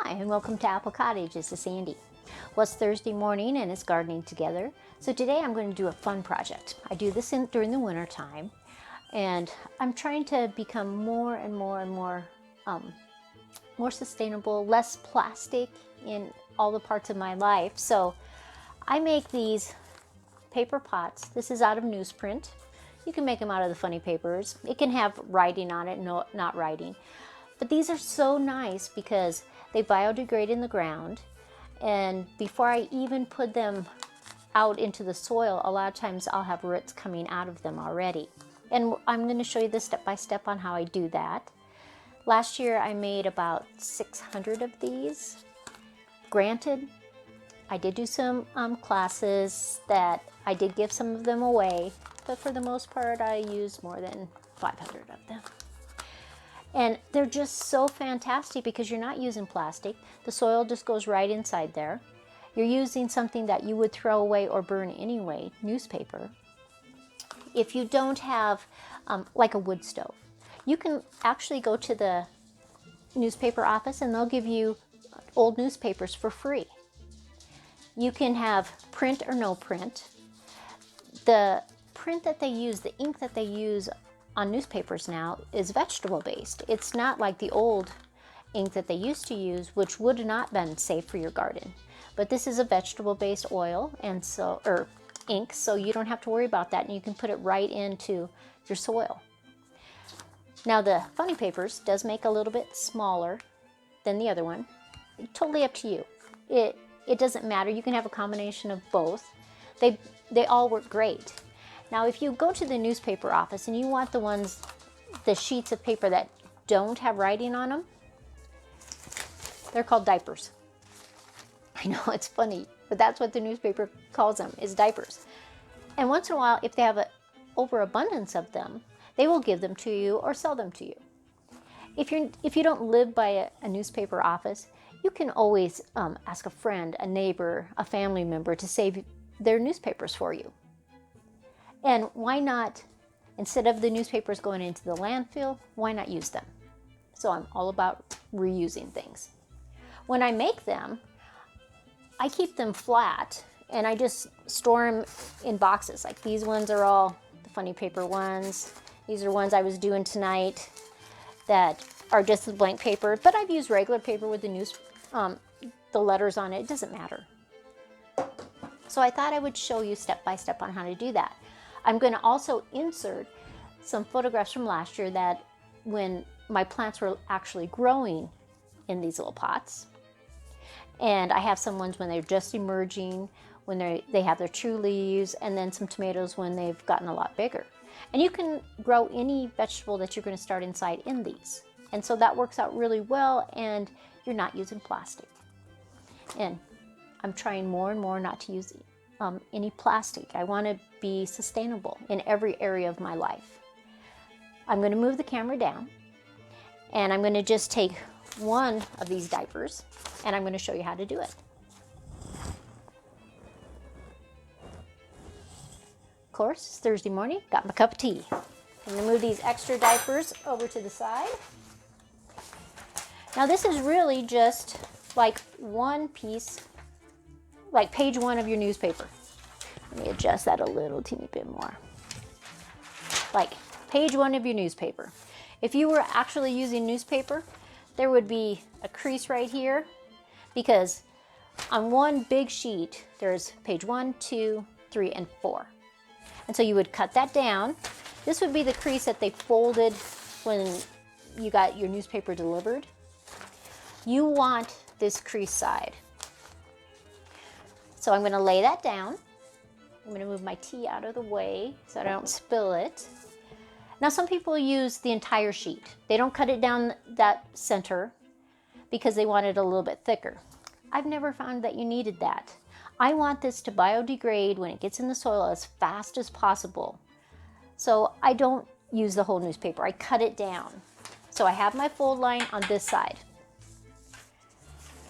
Hi, and welcome to Apple Cottage. This is Sandy. Well, it's Thursday morning and it's gardening together. So today I'm going to do a fun project. I do this during the winter time, and I'm trying to become more and more sustainable, less plastic in all the parts of my life. So I make these paper pots. This is out of newsprint. You can make them out of the funny papers. It can have writing on it, no, not writing. But these are so nice because they biodegrade in the ground. And before I even put them out into the soil, a lot of times I'll have roots coming out of them already. And I'm going to show you this step by step on how I do that. Last year I made about 600 of these. Granted, I did do some classes that I did give some of them away, but for the most part I used more than 500 of them. And they're just so fantastic because you're not using plastic. The soil just goes right inside there. You're using something that you would throw away or burn anyway, newspaper. If you don't have like a wood stove, you can actually go to the newspaper office and they'll give you old newspapers for free. You can have print or no print. The print that they use, the ink that they use on newspapers now is vegetable based. It's not like the old ink that they used to use, which would not been safe for your garden. But this is a vegetable based oil and or ink, so you don't have to worry about that, and you can put it right into your soil. Now the funny papers does make a little bit smaller than the other one. Totally up to you. It doesn't matter. You can have a combination of both. They all work great. Now, if you go to the newspaper office and you want the sheets of paper that don't have writing on them, they're called diapers. I know, it's funny, but that's what the newspaper calls them, is diapers. And once in a while, if they have an overabundance of them, they will give them to you or sell them to you. If you don't live by a newspaper office, you can always ask a friend, a neighbor, a family member to save their newspapers for you. And why not, instead of the newspapers going into the landfill, why not use them? So I'm all about reusing things. When I make them, I keep them flat and I just store them in boxes. Like these ones are all the funny paper ones. These are ones I was doing tonight that are just the blank paper, but I've used regular paper with the letters on it. It doesn't matter. So I thought I would show you step by step on how to do that. I'm going to also insert some photographs from last year that when my plants were actually growing in these little pots. And I have some ones when they're just emerging, when they have their true leaves, and then some tomatoes when they've gotten a lot bigger. And you can grow any vegetable that you're going to start inside in these. And so that works out really well, and you're not using plastic. And I'm trying more and more not to use any plastic. I want to be sustainable in every area of my life. I'm going to move the camera down, and I'm going to just take one of these diapers, and I'm going to show you how to do it. Of course, it's Thursday morning, got my cup of tea. I'm going to move these extra diapers over to the side. Now this is really just like one piece, like page one of your newspaper. Let me adjust that a little teeny bit more. Like page one of your newspaper. If you were actually using newspaper, there would be a crease right here because on one big sheet, there's page 1, 2, 3, and 4. And so you would cut that down. This would be the crease that they folded when you got your newspaper delivered. You want this crease side. So I'm going to lay that down. I'm going to move my tea out of the way so I don't spill it. Now some people use the entire sheet. They don't cut it down that center because they want it a little bit thicker. I've never found that you needed that. I want this to biodegrade when it gets in the soil as fast as possible. So I don't use the whole newspaper. I cut it down. So I have my fold line on this side.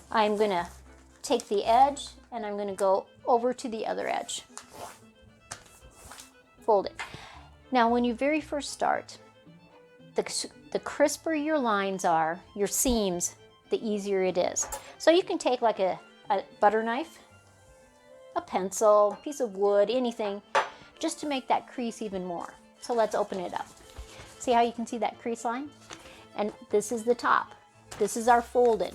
I'm going to take the edge and I'm going to go over to the other edge. Fold it. Now when you very first start, the crisper your lines are, your seams, the easier it is. So you can take like a butter knife, a pencil, piece of wood, anything, just to make that crease even more. So let's open it up. See how you can see that crease line? And this is the top. This is our folded.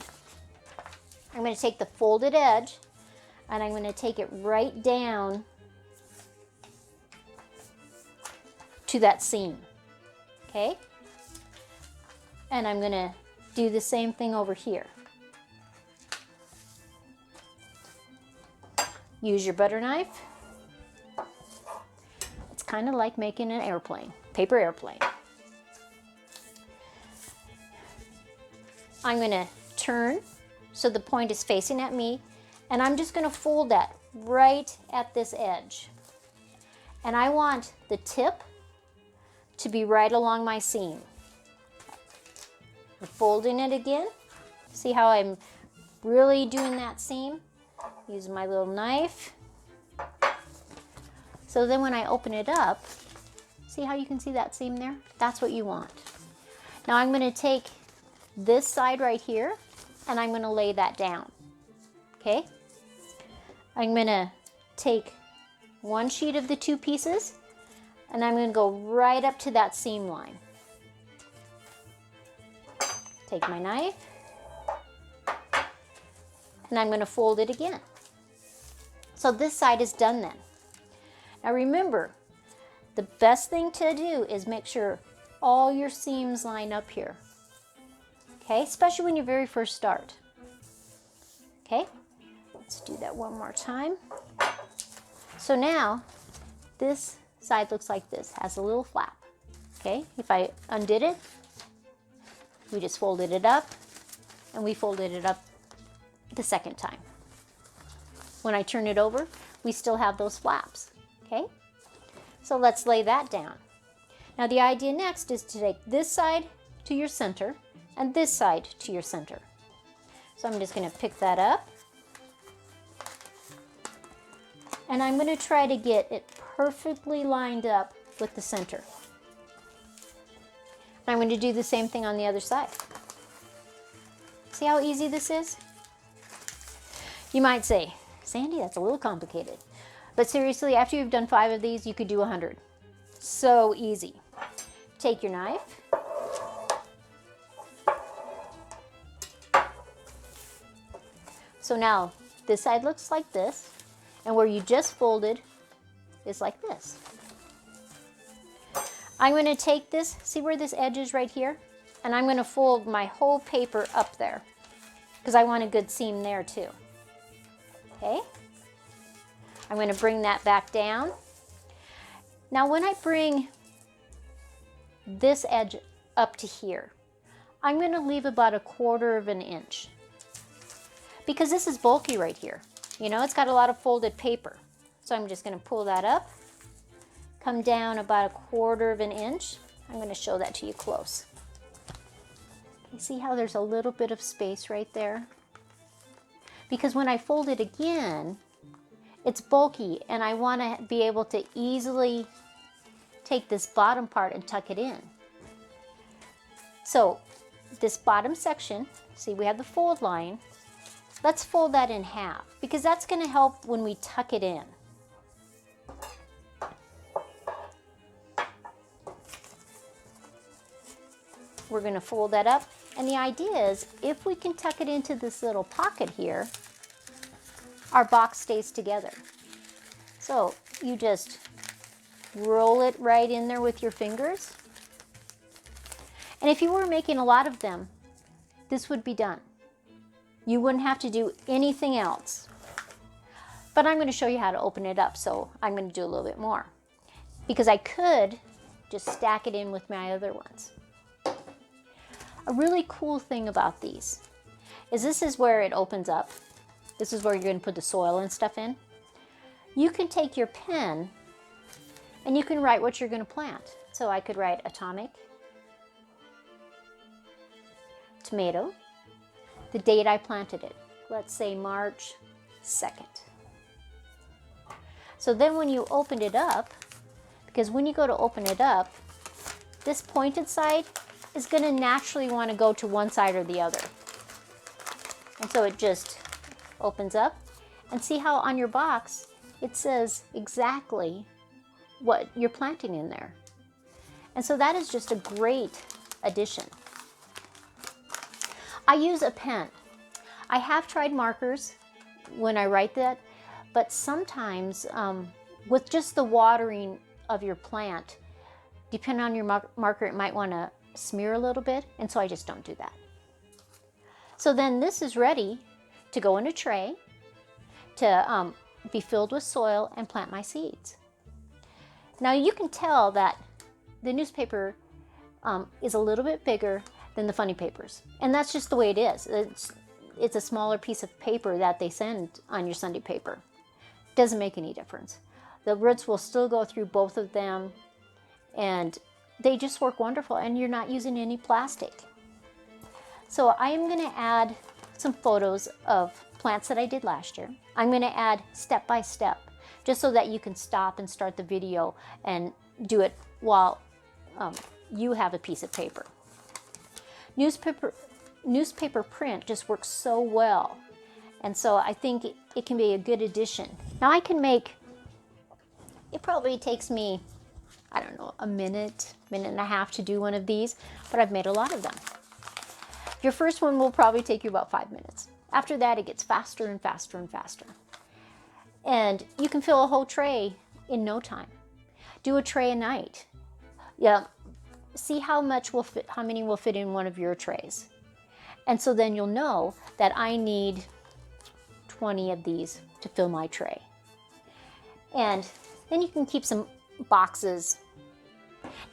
I'm going to take the folded edge and I'm going to take it right down to that seam. Okay? And I'm going to do the same thing over here. Use your butter knife. It's kind of like making an airplane, paper airplane. I'm going to turn so the point is facing at me, and I'm just going to fold that right at this edge. And I want the tip to be right along my seam. I'm folding it again. See how I'm really doing that seam? Using my little knife. So then when I open it up, see how you can see that seam there? That's what you want. Now I'm going to take this side right here and I'm going to lay that down. Okay? I'm going to take one sheet of the two pieces and I'm going to go right up to that seam line. Take my knife and I'm going to fold it again. So this side is done then. Now remember, the best thing to do is make sure all your seams line up here. Okay, especially when you very first start. Okay, let's do that one more time. So now this side looks like this, has a little flap. Okay, if I undid it, we just folded it up and we folded it up the second time. When I turn it over, we still have those flaps. Okay, so let's lay that down. Now the idea next is to take this side to your center and this side to your center. So I'm just going to pick that up and I'm going to try to get it perfectly lined up with the center. And I'm going to do the same thing on the other side. See how easy this is? You might say, Sandy, that's a little complicated. But seriously, after you've done 5 of these, you could do 100. So easy. Take your knife. So now this side looks like this, and where you just folded is like this. I'm going to take this, see where this edge is right here? And I'm going to fold my whole paper up there because I want a good seam there too. Okay? I'm going to bring that back down. Now when I bring this edge up to here, I'm going to leave about 1/4 of an inch because this is bulky right here. You know, it's got a lot of folded paper. So I'm just going to pull that up, come down about 1/4 of an inch. I'm going to show that to you close. You see how there's a little bit of space right there? Because when I fold it again, it's bulky and I want to be able to easily take this bottom part and tuck it in. So this bottom section, see we have the fold line, let's fold that in half because that's going to help when we tuck it in. We're going to fold that up, and the idea is if we can tuck it into this little pocket here, our box stays together. So you just roll it right in there with your fingers. And if you were making a lot of them, this would be done. You wouldn't have to do anything else. But I'm going to show you how to open it up, so I'm going to do a little bit more. Because I could just stack it in with my other ones. A really cool thing about these is this is where it opens up. This is where you're going to put the soil and stuff in. You can take your pen and you can write what you're going to plant. So I could write atomic, tomato, the date I planted it. Let's say March 2nd. So then when you open it up, because when you go to open it up, this pointed side is going to naturally want to go to one side or the other. And so it just opens up, and see how on your box it says exactly what you're planting in there. And so that is just a great addition. I use a pen. I have tried markers when I write that, but sometimes with just the watering of your plant, depending on your marker, it might want to smear a little bit, and so I just don't do that. So then this is ready to go in a tray to be filled with soil and plant my seeds. Now you can tell that the newspaper is a little bit bigger than the funny papers, and that's just the way it is. It's a smaller piece of paper that they send on your Sunday paper. Doesn't make any difference. The roots will still go through both of them, and they just work wonderful, and you're not using any plastic. So I am going to add some photos of plants that I did last year. I'm going to add step by step, just so that you can stop and start the video and do it while you have a piece of paper. Newspaper print just works so well, and so I think it can be a good addition. Now I can make, it probably takes me, I don't know, a minute and a half to do one of these, but I've made a lot of them. Your first one will probably take you about 5 minutes. After that, it gets faster and faster and faster. And you can fill a whole tray in no time. Do a tray a night. Yeah, see how much will fit, how many will fit in one of your trays. And so then you'll know that I need 20 of these to fill my tray. And then you can keep some boxes.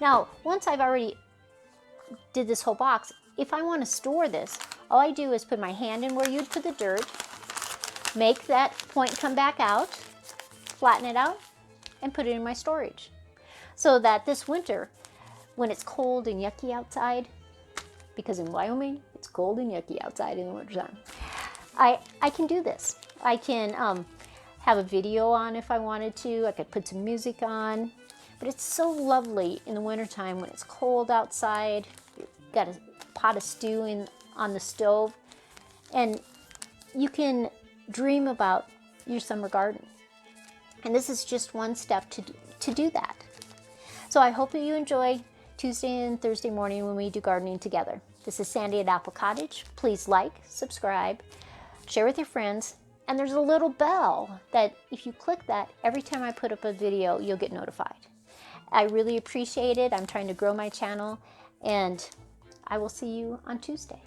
Now, once I've already did this whole box, if I want to store this, all I do is put my hand in where you'd put the dirt, make that point come back out, flatten it out, and put it in my storage. So that this winter, when it's cold and yucky outside, because in Wyoming, it's cold and yucky outside in the wintertime, I can do this. I can have a video on if I wanted to. I could put some music on. But it's so lovely in the wintertime when it's cold outside. You've got a pot of stew on the stove, and you can dream about your summer garden. And this is just one step to do that. So I hope that you enjoy Tuesday and Thursday morning when we do gardening together. This is Sandy at Apple Cottage. Please like, subscribe, share with your friends, and there's a little bell that if you click that, every time I put up a video, you'll get notified. I really appreciate it. I'm trying to grow my channel, and I will see you on Tuesday.